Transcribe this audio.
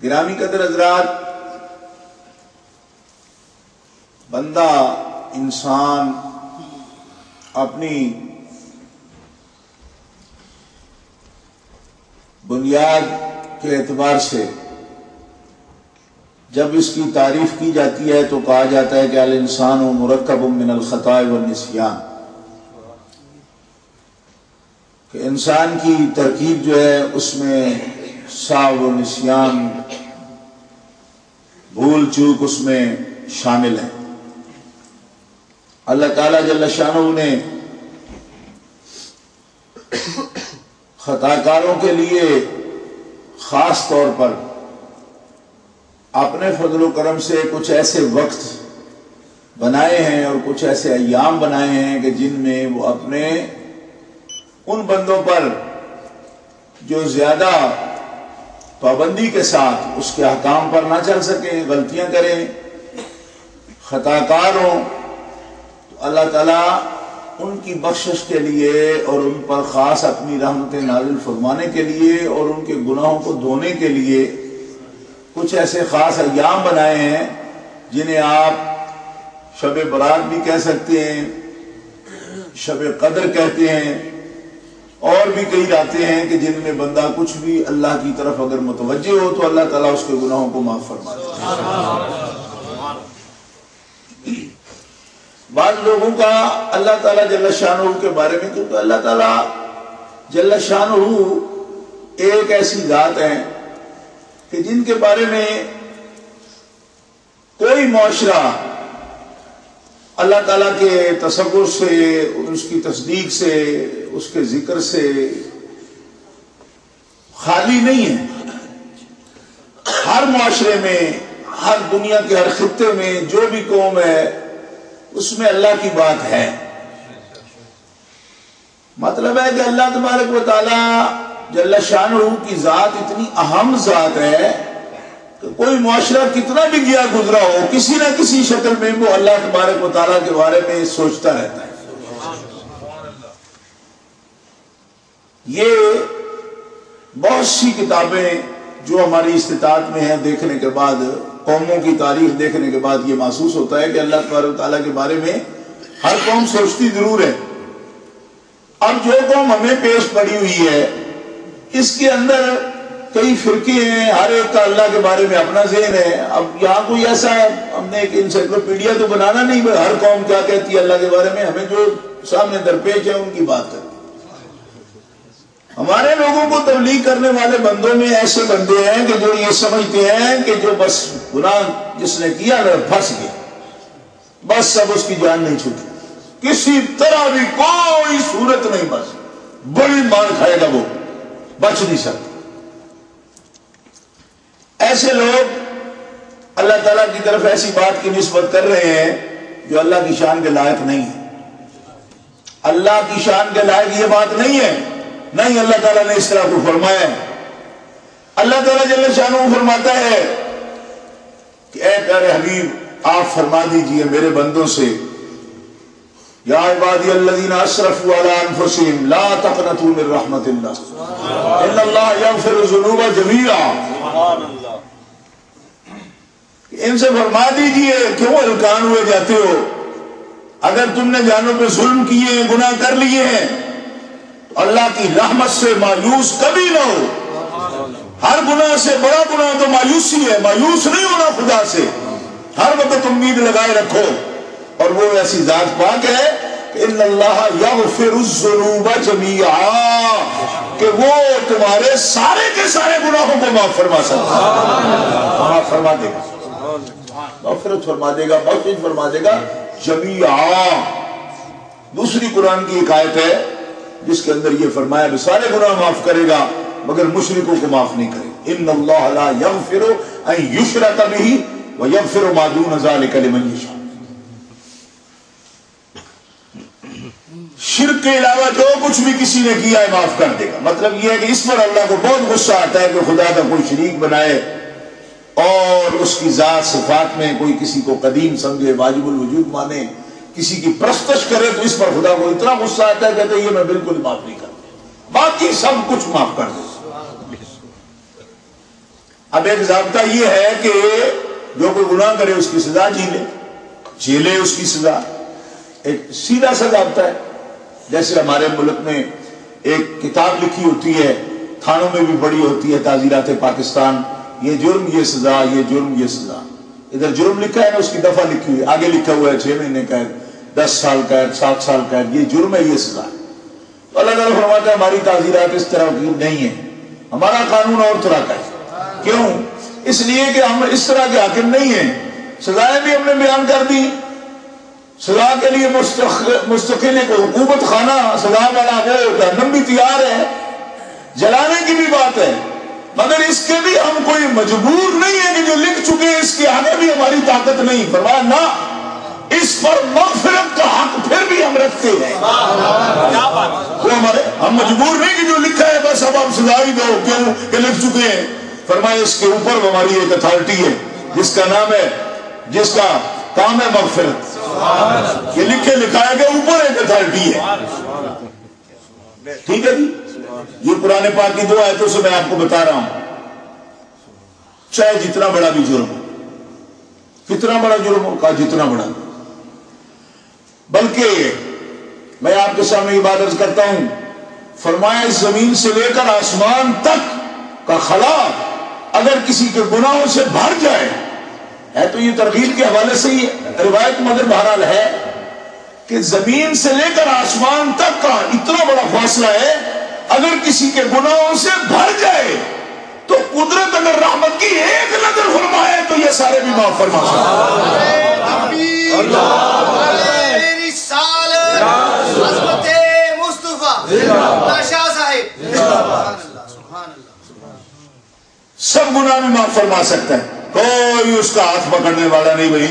گرامی قدر حضرات، بندہ انسان اپنی بنیاد کے اعتبار سے جب اس کی تعریف کی جاتی ہے تو کہا جاتا ہے کہ الانسان مرکب من الخطاء والنسیان، کہ انسان کی ترکیب جو ہے اس میں سہو و نسیان، بھول چوک اس میں شامل ہے۔ اللہ تعالیٰ جل شانہ نے خطا کاروں کے لیے خاص طور پر اپنے فضل و کرم سے کچھ ایسے وقت بنائے ہیں اور کچھ ایسے ایام بنائے ہیں کہ جن میں وہ اپنے ان بندوں پر جو زیادہ پابندی کے ساتھ اس کے احکام پر نہ چل سکیں، غلطیاں کریں، خطا کار ہوں، تو اللہ تعالیٰ ان کی بخشش کے لیے اور ان پر خاص اپنی رحمتیں نازل فرمانے کے لیے اور ان کے گناہوں کو دھونے کے لیے کچھ ایسے خاص ایام بنائے ہیں جنہیں آپ شب برات بھی کہہ سکتے ہیں، شب قدر کہتے ہیں، اور بھی کئی راتیں ہیں کہ جن میں بندہ کچھ بھی اللہ کی طرف اگر متوجہ ہو تو اللہ تعالیٰ اس کے گناہوں کو معاف فرما دیتا ہے۔ بعض لوگوں کا اللہ تعالیٰ جل شانہ کے بارے میں، کیونکہ اللہ تعالیٰ جل شانہ ایک ایسی ذات ہے کہ جن کے بارے میں کوئی معاشرہ اللہ تعالیٰ کے تصور سے، اس کی تصدیق سے، اس کے ذکر سے خالی نہیں ہے۔ ہر معاشرے میں، ہر دنیا کے ہر خطے میں جو بھی قوم ہے اس میں اللہ کی بات ہے۔ مطلب ہے کہ اللہ تبارک و تعالی جل شانہ کی ذات اتنی اہم ذات ہے کہ کوئی معاشرہ کتنا بھی گیا گزرا ہو، کسی نہ کسی شکل میں وہ اللہ تبارک و تعالیٰ کے بارے میں سوچتا رہتا ہے۔ یہ بہت سی کتابیں جو ہماری استطاعت میں ہیں دیکھنے کے بعد، قوموں کی تاریخ دیکھنے کے بعد یہ محسوس ہوتا ہے کہ اللہ تبارک و تعالیٰ کے بارے میں ہر قوم سوچتی ضرور ہے۔ اب جو قوم ہمیں پیش پڑی ہوئی ہے اس کے اندر کئی فرقے ہیں، ہر ایک کا اللہ کے بارے میں اپنا ذہن ہے۔ اب یہاں کوئی ایسا ہم نے ایک انسائکلوپیڈیا تو بنانا نہیں، ہر قوم کیا کہتی ہے اللہ کے بارے میں، ہمیں جو سامنے درپیش ہے ان کی بات کریں۔ ہمارے لوگوں کو تبلیغ کرنے والے بندوں میں ایسے بندے ہیں کہ جو یہ سمجھتے ہیں کہ جو بس گناہ جس نے کیا نا پھنس گیا، بس اب اس کی جان نہیں چھوٹی، کسی طرح بھی کوئی صورت نہیں، بس بڑی مار کھائے گا، وہ بچ نہیں سکتا۔ ایسے لوگ اللہ تعالیٰ کی طرف ایسی بات کی نسبت کر رہے ہیں جو اللہ کی شان کے لائق نہیں ہے۔ اللہ کی شان کے لائق یہ بات نہیں ہے، نہیں اللہ تعالیٰ نے اس طرح کو فرمایا ہے۔ اللہ تعالیٰ جل شانہ فرماتا ہے کہ اے پیارے حبیب آپ فرما دیجئے میرے بندوں سے، یا عبادی الذین اسرفوا علی انفسہم لا تقنطوا من رحمت اللہ ان اللہ یغفر الذنوب جمیعا۔ ان سے فرما دیجئے کیوں ہلکان ہوئے جاتے ہو، اگر تم نے جانوں پہ ظلم کیے ہیں، گناہ کر لیے ہیں، اللہ کی رحمت سے مایوس کبھی نہ ہو۔ ہر گناہ سے بڑا گناہ تو مایوسی ہے، مایوس نہیں ہونا خدا سے، ہر وقت امید لگائے رکھو، اور وہ ایسی ذات پاک ہے کہ ان اللہ یغفر الذنوب جمیعا، کہ وہ تمہارے سارے کے سارے گناہوں کو معاف فرما سکتا ہے، معاف فرما دے گا، مغفرت فرما دے گا، بخشش فرما دے گا جمیعا۔ دوسری قرآن کی ایک آیت ہے جس کے اندر یہ فرمایا کہ سارے گناہ معاف کرے گا مگر مشرکوں کو معاف نہیں کرے گا۔ ان اللہ لا یغفر ان یشرک بہ ویغفر ما دون ذلک لمن یشاء۔ شرک کے علاوہ جو کچھ بھی کسی نے کیا ہے معاف کر دے گا۔ مطلب یہ ہے کہ اس پر اللہ کو بہت غصہ آتا ہے کہ خدا کا کوئی شریک بنائے اور اس کی ذات صفات میں کوئی کسی کو قدیم سمجھے، واجب الوجود مانے، کسی کی پرستش کرے، تو اس پر خدا کو اتنا غصہ آتا ہے کہتے ہیں یہ میں بالکل معاف نہیں کرتا، باقی سب کچھ معاف کر دے۔ اب ایک ضابطہ یہ ہے کہ جو کوئی گناہ کرے اس کی سزا جھیلے اس کی سزا، ایک سیدھا سا ضابطہ ہے. جیسے ہمارے ملک میں ایک کتاب لکھی ہوتی ہے، تھانوں میں بھی بڑی ہوتی ہے، تعزیرات پاکستان، یہ جرم یہ سزا، یہ جرم یہ سزا. ادھر جرم لکھا ہے نا، اس کی دفعہ لکھی ہوئی، آگے لکھا ہوا ہے 6 مہینے قید، 10 سال قید، 7 سال قید، یہ جرم ہے یہ سزا. تو اللہ تعالیٰ فرماتا ہے ہماری تعزیرات اس طرح کی نہیں ہے، ہمارا قانون اور طرح کا ہے. کیوں؟ اس لیے کہ ہم اس طرح کے حاکم نہیں ہیں. سزائیں بھی ہم نے بیان کر دی، سزا کے لیے مستقل ایک حکومت خانہ سزا والا وہ جہنم بھی تیار ہے، جلانے کی بھی بات ہے، مگر اس کے بھی ہم کوئی مجبور نہیں ہے کہ جو لکھ چکے ہیں اس کے آگے بھی ہماری طاقت نہیں. فرمایا نہ، اس پر مغفرت کا حق پھر بھی ہم رکھتے ہیں. وہ ہم مجبور نہیں کہ جو لکھا ہے بس اب ہم سزا ہی دو، کیوں کہ لکھ چکے ہیں. فرمایا اس کے اوپر ہماری ایک اتھارٹی ہے جس کا نام ہے، جس کا کام ہے مغفرت. یہ لکھے لکھائے کے اوپر ایک اتھارٹی ہے. ٹھیک ہے جی. یہ قرآن پاک کی 2 آیتوں سے میں آپ کو بتا رہا ہوں، چاہے جتنا بڑا بھی جرم ہو، کتنا بڑا جرم ہو، کہا جتنا بڑا. بلکہ میں آپ کے سامنے یہ بات عرض کرتا ہوں، فرمایا اس زمین سے لے کر آسمان تک کا خلا اگر کسی کے گناہوں سے بھر جائے، ہے تو یہ ترغیب کے حوالے سے ہی روایت مگر بہرحال ہے کہ زمین سے لے کر آسمان تک کا اتنا بڑا فاصلہ ہے، اگر کسی کے گناہوں سے بھر جائے تو قدرت اگر رحمت کی ایک نظر فرمائے تو یہ سارے بھی معاف فرما سب گناہ بھی معاف فرما سکتا ہے، کوئی اس کا ہاتھ پکڑنے والا نہیں. بھائی